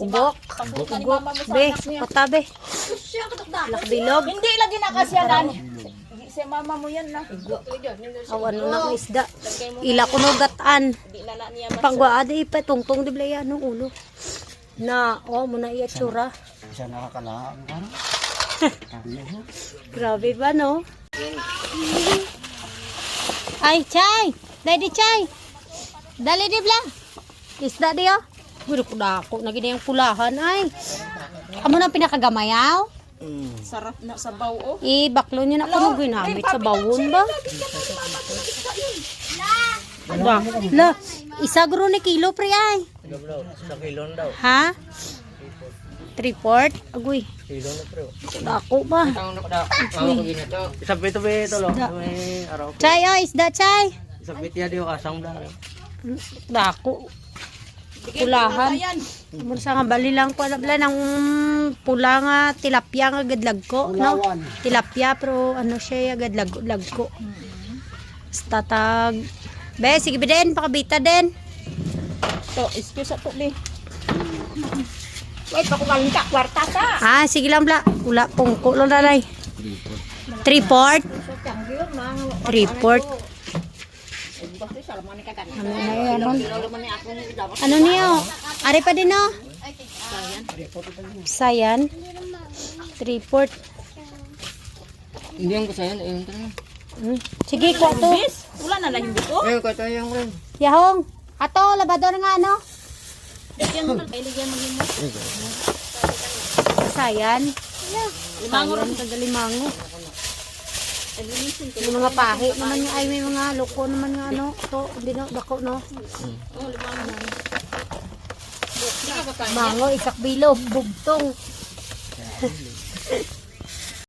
Ugok. Ugok. Be, patabe. Lakbilog. Hindi lagi na kasyanan. Si mama mo yan na. Awan na ng isda. Ila ko no gatan. Pagwaadi pa tungtong di blaya no ulo. Na, oh mo na iya tsura. Isa nakakalaan ka na. Grabe ba no? Ay, Chay! Daddy Chay! Dali di bla! Isda di oh! Guro ko na ako. Naging yung pulahan ay. Amo na pinakagamayaw? Sarap na sa baw oh. Baklo niya na ako ginamit sa bawon ba? La, isa guro ni kilo pre ay. Sa kilon daw. Ha? 3/4? Agoy. Kilon na pre. Dako ba? Isa pito-pito lo. May araw. Chay oh, isda Chay. Isa pitya diyo asang da. Dako. Pulahan. Mura sa nga bali lang ko alam ng pula nga tilapia nga gadlag ko, no? Tilapia pero ano siya gadlag ko. Tatag. Be, sige din, pakabita din. To, excuse to li. Wait, pakukalin ka, kwarta ka. Ah, sige lang bla. Ula pungko lo nanay. 3/4. 3/4. Ano niyo? Ari pa din no? Sayan. 3/4. Hindi ang kusayan ayun to. Sige ko to. Wala na lang hindi ko. Eh kato yung rin. Yahong. Ato labador nga ano? Bigyan mo kailigyan mo mo. Sayan. Limango rin tagalimango. Yung mga pahi naman nga ay may mga loko naman nga ano. To, hindi no, dako no. Mango, isak bilog, bugtong.